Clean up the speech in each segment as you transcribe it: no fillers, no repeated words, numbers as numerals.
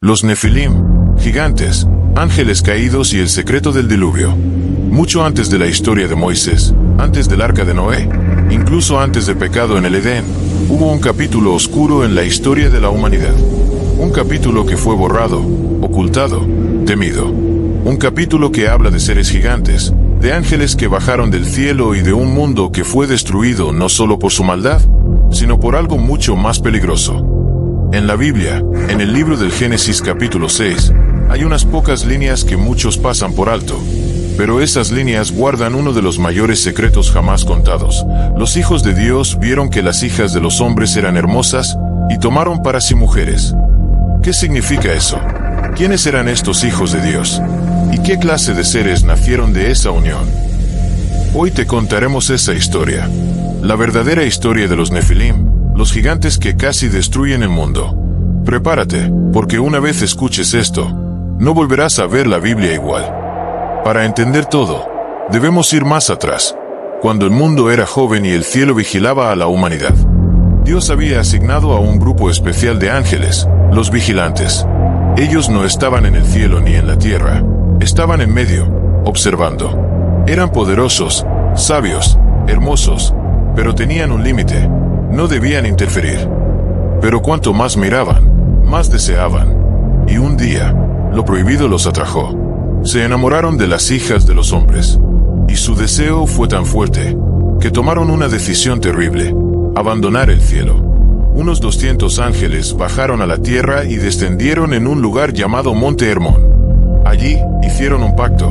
Los Nefilim, gigantes, ángeles caídos y el secreto del diluvio. Mucho antes de la historia de Moisés, antes del arca de Noé, incluso antes del pecado en el Edén, hubo un capítulo oscuro en la historia de la humanidad. Un capítulo que fue borrado, ocultado, temido. Un capítulo que habla de seres gigantes, de ángeles que bajaron del cielo y de un mundo que fue destruido no solo por su maldad, sino por algo mucho más peligroso. En la Biblia, en el libro del Génesis capítulo 6, hay unas pocas líneas que muchos pasan por alto, pero esas líneas guardan uno de los mayores secretos jamás contados. Los hijos de Dios vieron que las hijas de los hombres eran hermosas y tomaron para sí mujeres. ¿Qué significa eso? ¿Quiénes eran estos hijos de Dios? ¿Y qué clase de seres nacieron de esa unión? Hoy te contaremos esa historia. La verdadera historia de los Nefilim, los gigantes que casi destruyen el mundo. Prepárate, porque una vez escuches esto, no volverás a ver la Biblia igual. Para entender todo, debemos ir más atrás, cuando el mundo era joven y el cielo vigilaba a la humanidad. Dios había asignado a un grupo especial de ángeles, los vigilantes. Ellos no estaban en el cielo ni en la tierra, estaban en medio, observando. Eran poderosos, sabios, hermosos, pero tenían un límite. No debían interferir. Pero cuanto más miraban, más deseaban. Y un día, lo prohibido los atrajo. Se enamoraron de las hijas de los hombres. Y su deseo fue tan fuerte, que tomaron una decisión terrible: abandonar el cielo. Unos 200 ángeles bajaron a la tierra y descendieron en un lugar llamado Monte Hermón. Allí, hicieron un pacto.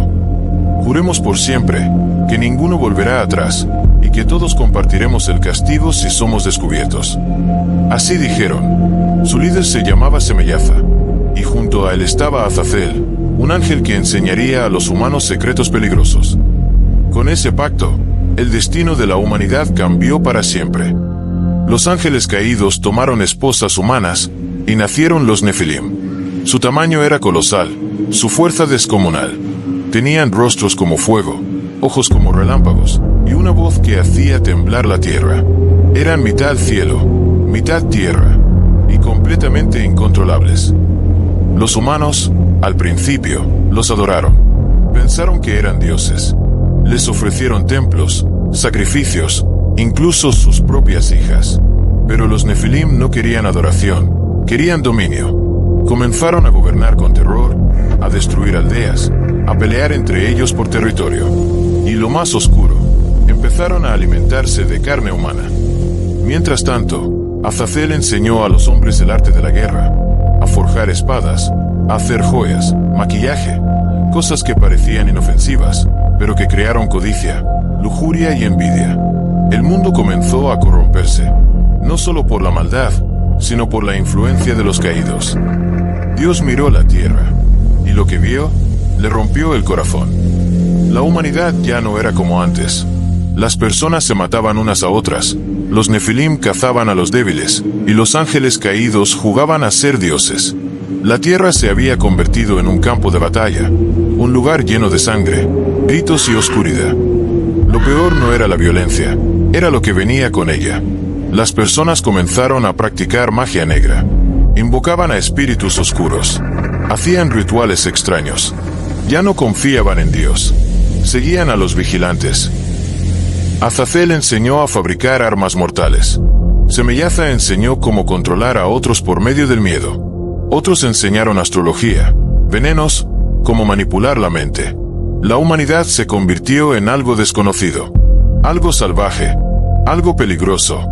Juremos por siempre, que ninguno volverá atrás, y que todos compartiremos el castigo si somos descubiertos. Así dijeron. Su líder se llamaba Semeyaza, y junto a él estaba Azazel, un ángel que enseñaría a los humanos secretos peligrosos. Con ese pacto, el destino de la humanidad cambió para siempre. Los ángeles caídos tomaron esposas humanas, y nacieron los Nefilim. Su tamaño era colosal, su fuerza descomunal. Tenían rostros como fuego, ojos como relámpagos, y una voz que hacía temblar la tierra. Eran mitad cielo, mitad tierra, y completamente incontrolables. Los humanos, al principio, los adoraron. Pensaron que eran dioses. Les ofrecieron templos, sacrificios, incluso sus propias hijas. Pero los Nefilim no querían adoración, querían dominio. Comenzaron a gobernar con terror, a destruir aldeas, a pelear entre ellos por territorio. Y lo más oscuro, empezaron a alimentarse de carne humana. Mientras tanto, Azazel enseñó a los hombres el arte de la guerra, a forjar espadas, a hacer joyas, maquillaje, cosas que parecían inofensivas, pero que crearon codicia, lujuria y envidia. El mundo comenzó a corromperse, no solo por la maldad, sino por la influencia de los caídos. Dios miró la tierra, y lo que vio, le rompió el corazón. La humanidad ya no era como antes. Las personas se mataban unas a otras, los Nefilim cazaban a los débiles, y los ángeles caídos jugaban a ser dioses. La tierra se había convertido en un campo de batalla, un lugar lleno de sangre, gritos y oscuridad. Lo peor no era la violencia, era lo que venía con ella. Las personas comenzaron a practicar magia negra. Invocaban a espíritus oscuros. Hacían rituales extraños. Ya no confiaban en Dios. Seguían a los vigilantes. Azazel enseñó a fabricar armas mortales. Semeyaza enseñó cómo controlar a otros por medio del miedo. Otros enseñaron astrología, venenos, cómo manipular la mente. La humanidad se convirtió en algo desconocido, algo salvaje, algo peligroso.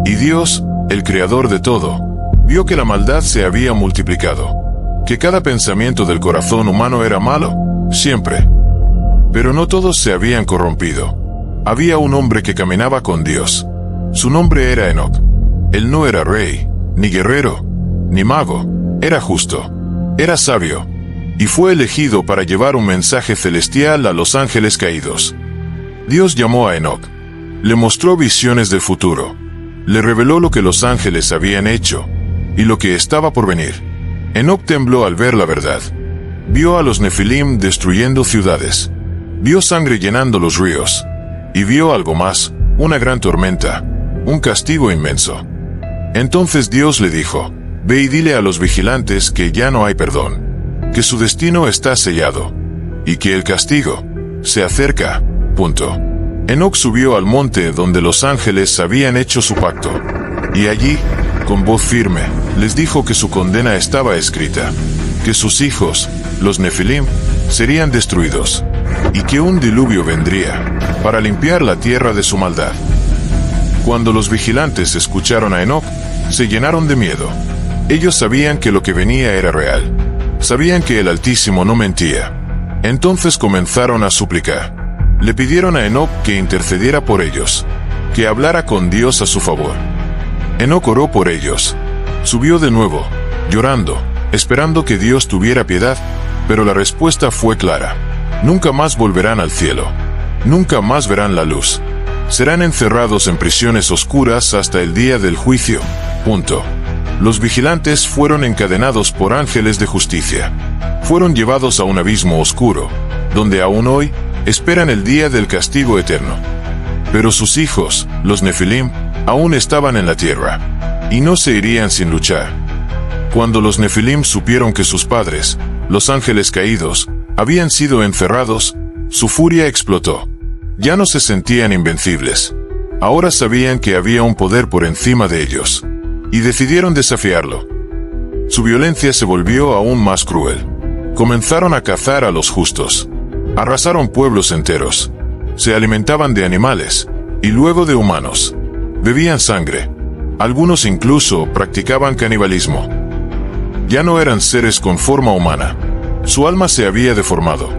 Y Dios, el creador de todo, vio que la maldad se había multiplicado, que cada pensamiento del corazón humano era malo, siempre. Pero no todos se habían corrompido. Había un hombre que caminaba con Dios. Su nombre era Enoc. Él no era rey, ni guerrero, ni mago. Era justo. Era sabio. Y fue elegido para llevar un mensaje celestial a los ángeles caídos. Dios llamó a Enoc. Le mostró visiones del futuro. Le reveló lo que los ángeles habían hecho y lo que estaba por venir. Enoc tembló al ver la verdad. Vio a los Nefilim destruyendo ciudades. Vio sangre llenando los ríos. Y vio algo más, una gran tormenta, un castigo inmenso. Entonces Dios le dijo: Ve y dile a los vigilantes que ya no hay perdón, que su destino está sellado, y que el castigo se acerca. Punto. Enoc subió al monte donde los ángeles habían hecho su pacto, y allí, con voz firme, les dijo que su condena estaba escrita, que sus hijos, los Nefilim, serían destruidos, y que un diluvio vendría para limpiar la tierra de su maldad. Cuando los vigilantes escucharon a Enoc, se llenaron de miedo. Ellos sabían que lo que venía era real. Sabían que el Altísimo no mentía. Entonces comenzaron a suplicar. Le pidieron a Enoc que intercediera por ellos, que hablara con Dios a su favor. Enoc oró por ellos. Subió de nuevo, llorando, esperando que Dios tuviera piedad, pero la respuesta fue clara. Nunca más volverán al cielo. Nunca más verán la luz. Serán encerrados en prisiones oscuras hasta el día del juicio. Punto. Los vigilantes fueron encadenados por ángeles de justicia. Fueron llevados a un abismo oscuro, donde aún hoy esperan el día del castigo eterno. Pero sus hijos, los Nefilim, aún estaban en la tierra, y no se irían sin luchar. Cuando los Nefilim supieron que sus padres, los ángeles caídos, habían sido encerrados, su furia explotó. Ya no se sentían invencibles. Ahora sabían que había un poder por encima de ellos, y decidieron desafiarlo. Su violencia se volvió aún más cruel. Comenzaron a cazar a los justos. Arrasaron pueblos enteros. Se alimentaban de animales, y luego de humanos. Bebían sangre. Algunos incluso practicaban canibalismo. Ya no eran seres con forma humana. Su alma se había deformado.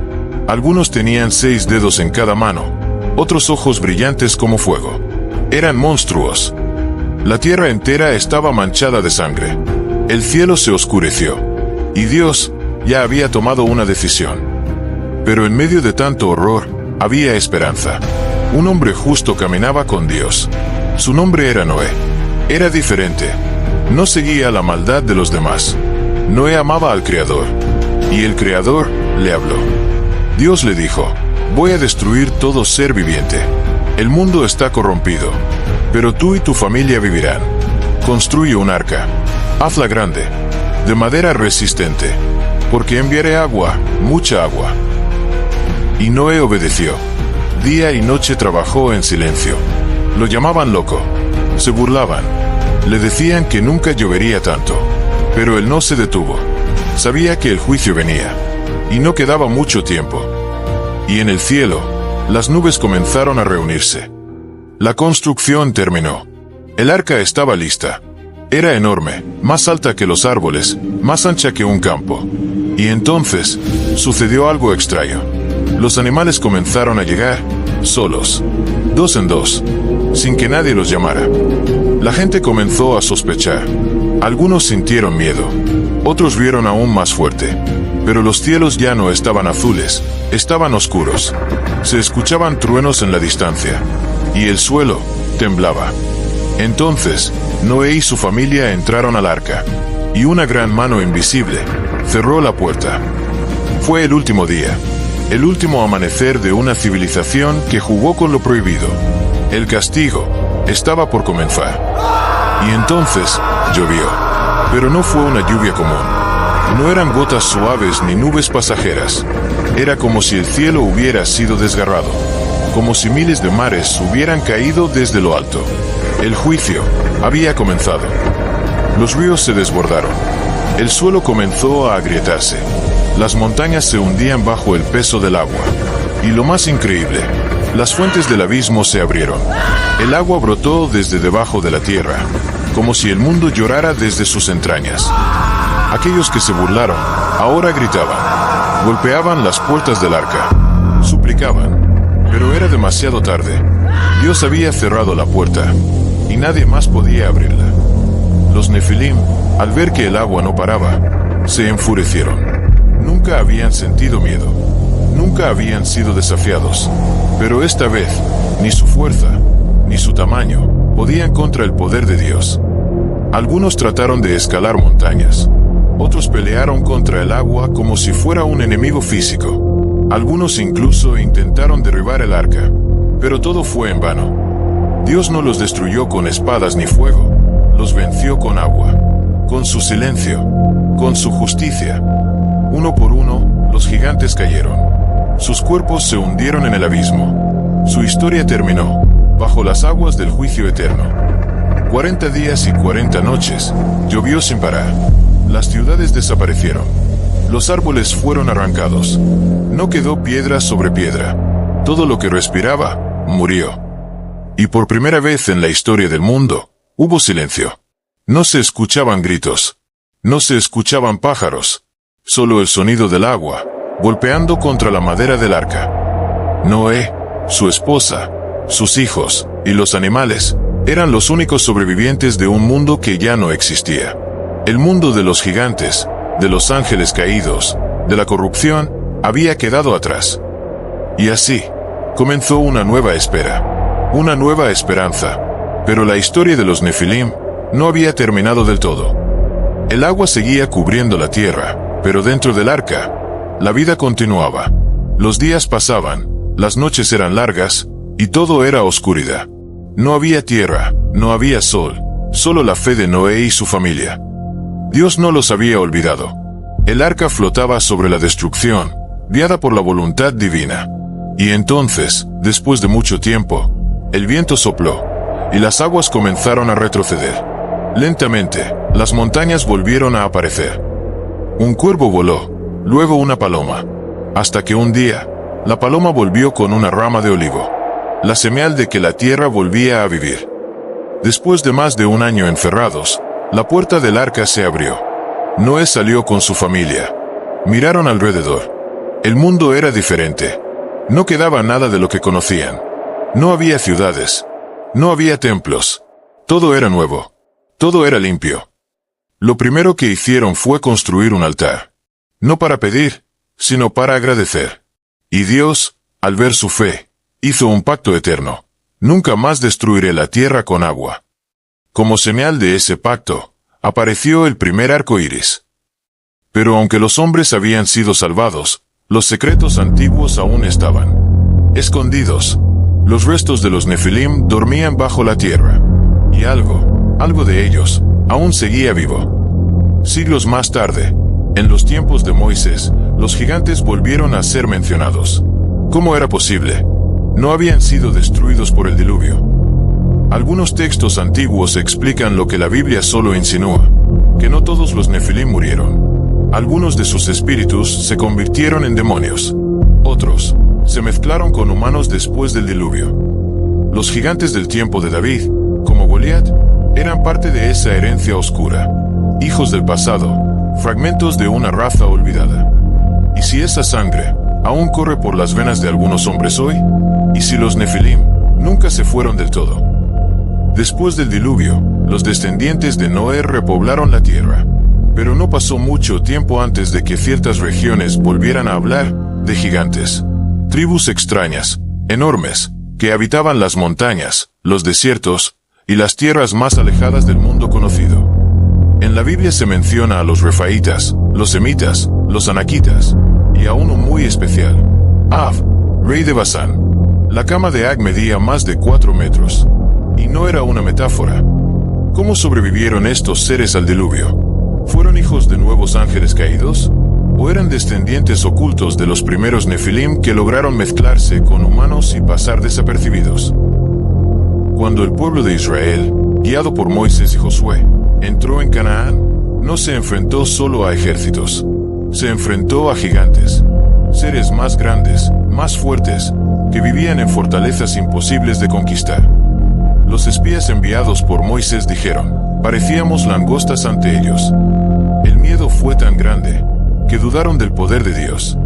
Algunos tenían 6 dedos en cada mano, otros ojos brillantes como fuego. Eran monstruos. La tierra entera estaba manchada de sangre. El cielo se oscureció. Y Dios ya había tomado una decisión. Pero en medio de tanto horror, había esperanza. Un hombre justo caminaba con Dios. Su nombre era Noé. Era diferente. No seguía la maldad de los demás. Noé amaba al Creador. Y el Creador le habló. Dios le dijo: voy a destruir todo ser viviente. El mundo está corrompido, pero tú y tu familia vivirán. Construye un arca. Hazla grande, de madera resistente, porque enviaré agua, mucha agua. Y Noé obedeció. Día y noche trabajó en silencio. Lo llamaban loco. Se burlaban. Le decían que nunca llovería tanto. Pero él no se detuvo. Sabía que el juicio venía. Y no quedaba mucho tiempo. Y en el cielo, las nubes comenzaron a reunirse. La construcción terminó. El arca estaba lista. Era enorme, más alta que los árboles, más ancha que un campo. Y entonces, sucedió algo extraño. Los animales comenzaron a llegar, solos, 2 en 2, sin que nadie los llamara. La gente comenzó a sospechar. Algunos sintieron miedo. Otros vieron aún más fuerte. Pero los cielos ya no estaban azules, estaban oscuros. Se escuchaban truenos en la distancia. Y el suelo temblaba. Entonces, Noé y su familia entraron al arca. Y una gran mano invisible cerró la puerta. Fue el último día. El último amanecer de una civilización que jugó con lo prohibido. El castigo estaba por comenzar. Y entonces, llovió. Pero no fue una lluvia común. No eran gotas suaves ni nubes pasajeras. Era como si el cielo hubiera sido desgarrado. Como si miles de mares hubieran caído desde lo alto. El juicio había comenzado. Los ríos se desbordaron. El suelo comenzó a agrietarse. Las montañas se hundían bajo el peso del agua. Y lo más increíble, las fuentes del abismo se abrieron. El agua brotó desde debajo de la tierra, como si el mundo llorara desde sus entrañas. Aquellos que se burlaron, ahora gritaban. Golpeaban las puertas del arca. Suplicaban. Pero era demasiado tarde. Dios había cerrado la puerta, y nadie más podía abrirla. Los Nefilim, al ver que el agua no paraba, se enfurecieron. Nunca habían sentido miedo. Nunca habían sido desafiados. Pero esta vez, ni su fuerza, ni su tamaño, podían contra el poder de Dios. Algunos trataron de escalar montañas. Otros pelearon contra el agua como si fuera un enemigo físico. Algunos incluso intentaron derribar el arca. Pero todo fue en vano. Dios no los destruyó con espadas ni fuego. Los venció con agua. con su silencio, con su justicia. Uno por uno, los gigantes cayeron. Sus cuerpos se hundieron en el abismo. Su historia terminó, bajo las aguas del juicio eterno. 40 días y 40 noches, llovió sin parar. Las ciudades desaparecieron. Los árboles fueron arrancados. No quedó piedra sobre piedra. Todo lo que respiraba, murió. Y por primera vez en la historia del mundo, hubo silencio. No se escuchaban gritos. No se escuchaban pájaros. Solo el sonido del agua, golpeando contra la madera del arca. Noé, su esposa, sus hijos, y los animales, eran los únicos sobrevivientes de un mundo que ya no existía. El mundo de los gigantes, de los ángeles caídos, de la corrupción, había quedado atrás. Y así, comenzó una nueva espera, una nueva esperanza. Pero la historia de los Nefilim no había terminado del todo. El agua seguía cubriendo la tierra, pero dentro del arca, la vida continuaba. Los días pasaban, las noches eran largas, y todo era oscuridad. No había tierra, no había sol, solo la fe de Noé y su familia. Dios no los había olvidado. El arca flotaba sobre la destrucción, guiada por la voluntad divina. Y entonces, después de mucho tiempo, el viento sopló, y las aguas comenzaron a retroceder. Lentamente, las montañas volvieron a aparecer. Un cuervo voló, luego una paloma, hasta que un día, la paloma volvió con una rama de olivo, la señal de que la tierra volvía a vivir. Después de más de un año encerrados, la puerta del arca se abrió. Noé salió con su familia. Miraron alrededor. El mundo era diferente. No quedaba nada de lo que conocían. No había ciudades. No había templos. Todo era nuevo. Todo era limpio. Lo primero que hicieron fue construir un altar. No para pedir, sino para agradecer. Y Dios, al ver su fe, hizo un pacto eterno. Nunca más destruiré la tierra con agua. Como señal de ese pacto, apareció el primer arco iris. Pero aunque los hombres habían sido salvados, los secretos antiguos aún estaban escondidos. Los restos de los Nefilim dormían bajo la tierra. Y algo de ellos, aún seguía vivo. Siglos más tarde, en los tiempos de Moisés, los gigantes volvieron a ser mencionados. ¿Cómo era posible? No habían sido destruidos por el diluvio. Algunos textos antiguos explican lo que la Biblia solo insinúa, que no todos los Nefilim murieron. Algunos de sus espíritus se convirtieron en demonios. Otros se mezclaron con humanos después del diluvio. Los gigantes del tiempo de David, como Goliat, eran parte de esa herencia oscura, hijos del pasado, fragmentos de una raza olvidada. ¿Y si esa sangre aún corre por las venas de algunos hombres hoy? ¿Y si los Nefilim nunca se fueron del todo? Después del diluvio, los descendientes de Noé repoblaron la tierra. Pero no pasó mucho tiempo antes de que ciertas regiones volvieran a hablar de gigantes. Tribus extrañas, enormes, que habitaban las montañas, los desiertos y las tierras más alejadas del mundo conocido. En la Biblia se menciona a los refaítas, los semitas, los anaquitas, y a uno muy especial, Av, rey de Basán. La cama de Ag medía más de 4 metros. Y no era una metáfora. ¿Cómo sobrevivieron estos seres al diluvio? ¿Fueron hijos de nuevos ángeles caídos? ¿O eran descendientes ocultos de los primeros Nefilim que lograron mezclarse con humanos y pasar desapercibidos? Cuando el pueblo de Israel, guiado por Moisés y Josué, entró en Canaán, no se enfrentó solo a ejércitos. Se enfrentó a gigantes. Seres más grandes, más fuertes, que vivían en fortalezas imposibles de conquistar. Los espías enviados por Moisés dijeron, parecíamos langostas ante ellos. El miedo fue tan grande, que dudaron del poder de Dios.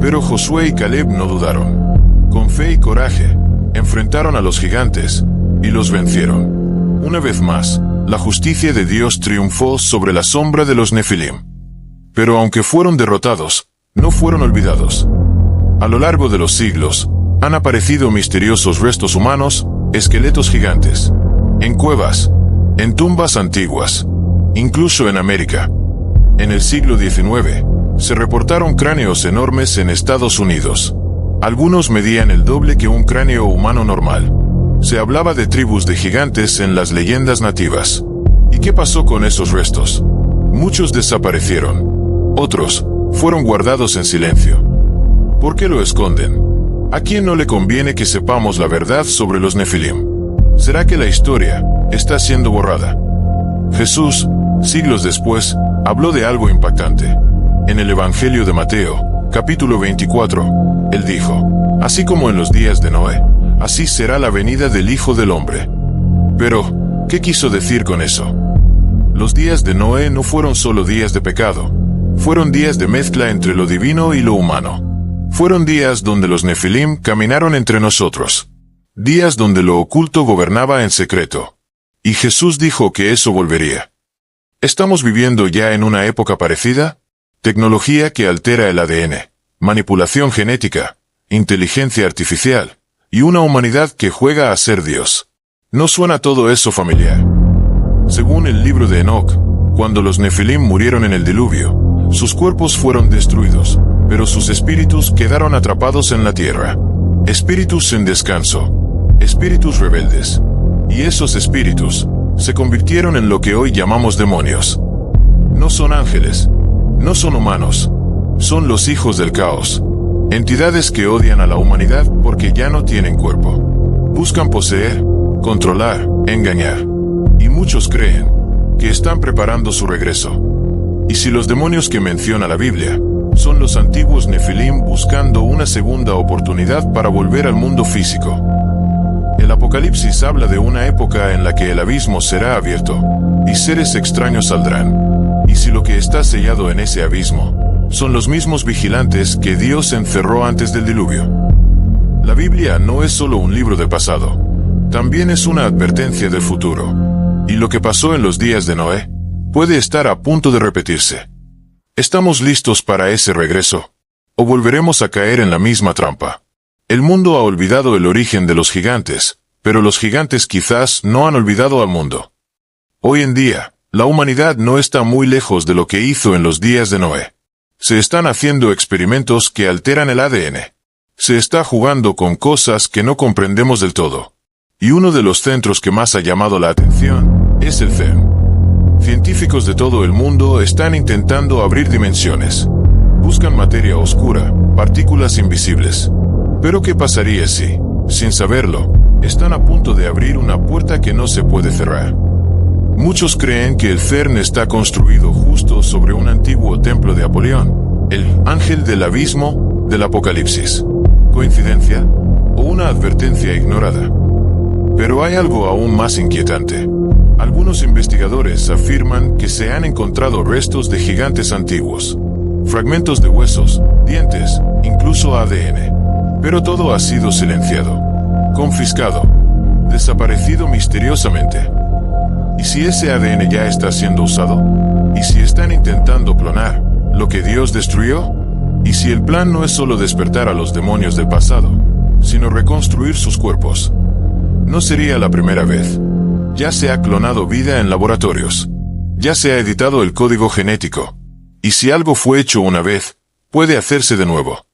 Pero Josué y Caleb no dudaron. Con fe y coraje, enfrentaron a los gigantes, y los vencieron. Una vez más, la justicia de Dios triunfó sobre la sombra de los Nefilim. Pero aunque fueron derrotados, no fueron olvidados. A lo largo de los siglos, han aparecido misteriosos restos humanos, esqueletos gigantes, en cuevas, en tumbas antiguas, incluso en América. En el siglo XIX, se reportaron cráneos enormes en Estados Unidos. Algunos medían el doble que un cráneo humano normal. Se hablaba de tribus de gigantes en las leyendas nativas. ¿Y qué pasó con esos restos? Muchos desaparecieron. Otros fueron guardados en silencio. ¿Por qué lo esconden? ¿A quién no le conviene que sepamos la verdad sobre los Nefilim? ¿Será que la historia está siendo borrada? Jesús, siglos después, habló de algo impactante. En el Evangelio de Mateo, capítulo 24, él dijo: así como en los días de Noé, así será la venida del Hijo del Hombre. Pero, ¿qué quiso decir con eso? Los días de Noé no fueron solo días de pecado, fueron días de mezcla entre lo divino y lo humano. Fueron días donde los Nefilim caminaron entre nosotros. Días donde lo oculto gobernaba en secreto. Y Jesús dijo que eso volvería. ¿Estamos viviendo ya en una época parecida? Tecnología que altera el ADN, manipulación genética, inteligencia artificial, y una humanidad que juega a ser Dios. ¿No suena todo eso familiar? Según el libro de Enoc, cuando los Nefilim murieron en el diluvio, sus cuerpos fueron destruidos, pero sus espíritus quedaron atrapados en la tierra. Espíritus en descanso, espíritus rebeldes. Y esos espíritus se convirtieron en lo que hoy llamamos demonios. No son ángeles, no son humanos, son los hijos del caos. Entidades que odian a la humanidad porque ya no tienen cuerpo. Buscan poseer, controlar, engañar. Y muchos creen que están preparando su regreso. Y si los demonios que menciona la Biblia son los antiguos Nefilim buscando una segunda oportunidad para volver al mundo físico. El Apocalipsis habla de una época en la que el abismo será abierto, y seres extraños saldrán. Y si lo que está sellado en ese abismo son los mismos vigilantes que Dios encerró antes del diluvio. La Biblia no es solo un libro del pasado, también es una advertencia del futuro. Y lo que pasó en los días de Noé puede estar a punto de repetirse. ¿Estamos listos para ese regreso? ¿O volveremos a caer en la misma trampa? El mundo ha olvidado el origen de los gigantes, pero los gigantes quizás no han olvidado al mundo. Hoy en día, la humanidad no está muy lejos de lo que hizo en los días de Noé. Se están haciendo experimentos que alteran el ADN. Se está jugando con cosas que no comprendemos del todo. Y uno de los centros que más ha llamado la atención es el CERN. Científicos de todo el mundo están intentando abrir dimensiones. Buscan materia oscura, partículas invisibles. Pero ¿qué pasaría si, sin saberlo, están a punto de abrir una puerta que no se puede cerrar? Muchos creen que el CERN está construido justo sobre un antiguo templo de Apolión, el ángel del abismo del Apocalipsis. ¿Coincidencia? ¿O una advertencia ignorada? Pero hay algo aún más inquietante. Algunos investigadores afirman que se han encontrado restos de gigantes antiguos, fragmentos de huesos, dientes, incluso ADN. Pero todo ha sido silenciado, confiscado, desaparecido misteriosamente. ¿Y si ese ADN ya está siendo usado? ¿Y si están intentando clonar lo que Dios destruyó? ¿Y si el plan no es solo despertar a los demonios del pasado, sino reconstruir sus cuerpos? No sería la primera vez. Ya se ha clonado vida en laboratorios. Ya se ha editado el código genético. Y si algo fue hecho una vez, puede hacerse de nuevo.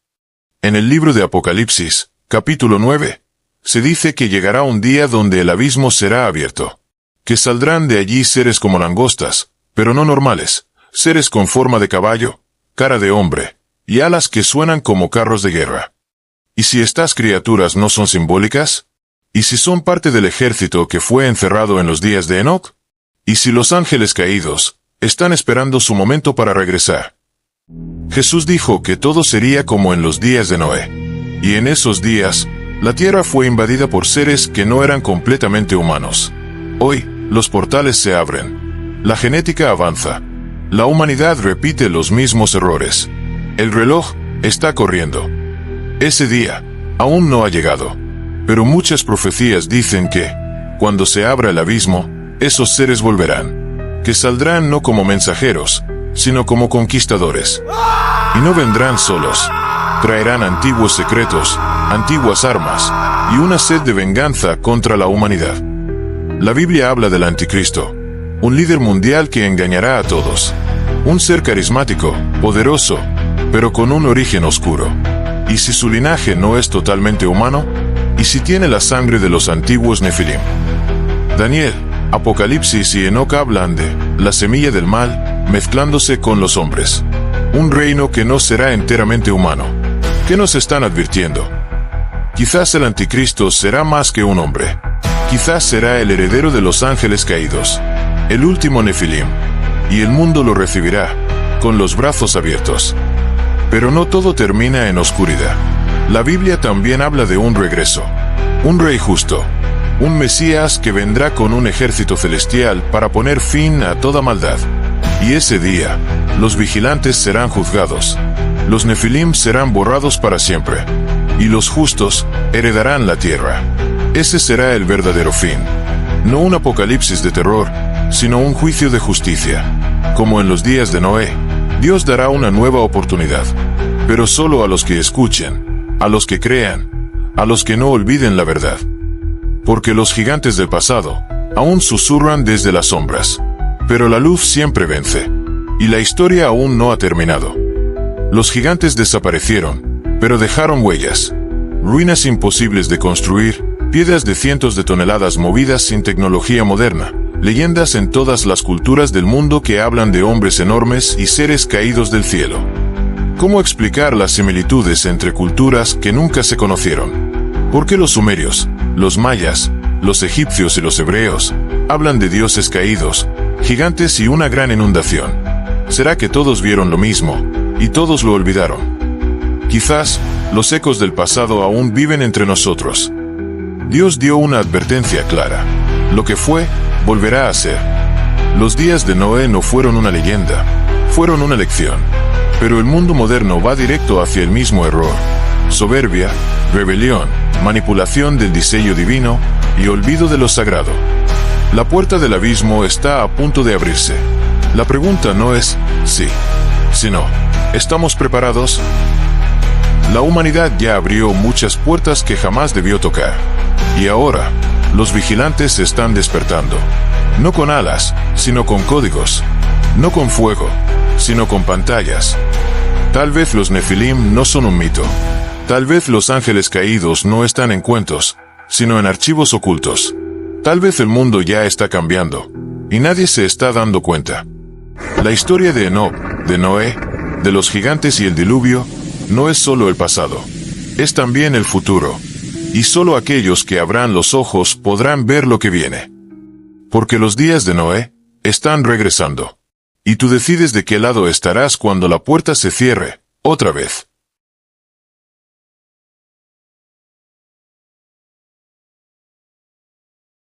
En el libro de Apocalipsis, capítulo 9, se dice que llegará un día donde el abismo será abierto. Que saldrán de allí seres como langostas, pero no normales, seres con forma de caballo, cara de hombre, y alas que suenan como carros de guerra. ¿Y si estas criaturas no son simbólicas? ¿Y si son parte del ejército que fue encerrado en los días de Enoc? ¿Y si los ángeles caídos están esperando su momento para regresar? Jesús dijo que todo sería como en los días de Noé. Y en esos días, la tierra fue invadida por seres que no eran completamente humanos. Hoy, los portales se abren. La genética avanza. La humanidad repite los mismos errores. El reloj está corriendo. Ese día aún no ha llegado. Pero muchas profecías dicen que, cuando se abra el abismo, esos seres volverán. Que saldrán no como mensajeros, sino como conquistadores. Y no vendrán solos. Traerán antiguos secretos, antiguas armas, y una sed de venganza contra la humanidad. La Biblia habla del anticristo, un líder mundial que engañará a todos. Un ser carismático, poderoso, pero con un origen oscuro. ¿Y si su linaje no es totalmente humano? ¿Y si tiene la sangre de los antiguos Nefilim? Daniel, Apocalipsis y Enoc hablan de la semilla del mal mezclándose con los hombres. Un reino que no será enteramente humano. ¿Qué nos están advirtiendo? Quizás el anticristo será más que un hombre. Quizás será el heredero de los ángeles caídos, el último Nefilim, y el mundo lo recibirá con los brazos abiertos. Pero no todo termina en oscuridad. La Biblia también habla de un regreso, un rey justo, un Mesías que vendrá con un ejército celestial para poner fin a toda maldad. Y ese día, los vigilantes serán juzgados, los Nefilim serán borrados para siempre, y los justos heredarán la tierra. Ese será el verdadero fin. No un apocalipsis de terror, sino un juicio de justicia. Como en los días de Noé, Dios dará una nueva oportunidad, pero solo a los que escuchen, a los que crean, a los que no olviden la verdad. Porque los gigantes del pasado aún susurran desde las sombras, pero la luz siempre vence, y la historia aún no ha terminado. Los gigantes desaparecieron, pero dejaron huellas, ruinas imposibles de construir, piedras de cientos de toneladas movidas sin tecnología moderna, leyendas en todas las culturas del mundo que hablan de hombres enormes y seres caídos del cielo. ¿Cómo explicar las similitudes entre culturas que nunca se conocieron? ¿Por qué los sumerios, los mayas, los egipcios y los hebreos hablan de dioses caídos, gigantes y una gran inundación? ¿Será que todos vieron lo mismo y todos lo olvidaron? Quizás los ecos del pasado aún viven entre nosotros. Dios dio una advertencia clara. Lo que fue, volverá a ser. Los días de Noé no fueron una leyenda, fueron una lección. Pero el mundo moderno va directo hacia el mismo error. Soberbia, rebelión, manipulación del diseño divino y olvido de lo sagrado. La puerta del abismo está a punto de abrirse. La pregunta no es sí, sino, ¿estamos preparados? La humanidad ya abrió muchas puertas que jamás debió tocar. Y ahora, los vigilantes se están despertando. No con alas, sino con códigos. No con fuego, sino con pantallas. Tal vez los Nefilim no son un mito. Tal vez los ángeles caídos no están en cuentos, sino en archivos ocultos. Tal vez el mundo ya está cambiando, y nadie se está dando cuenta. La historia de Enoc, de Noé, de los gigantes y el diluvio, no es solo el pasado. Es también el futuro. Y solo aquellos que abran los ojos podrán ver lo que viene. Porque los días de Noé están regresando. Y tú decides de qué lado estarás cuando la puerta se cierre, otra vez.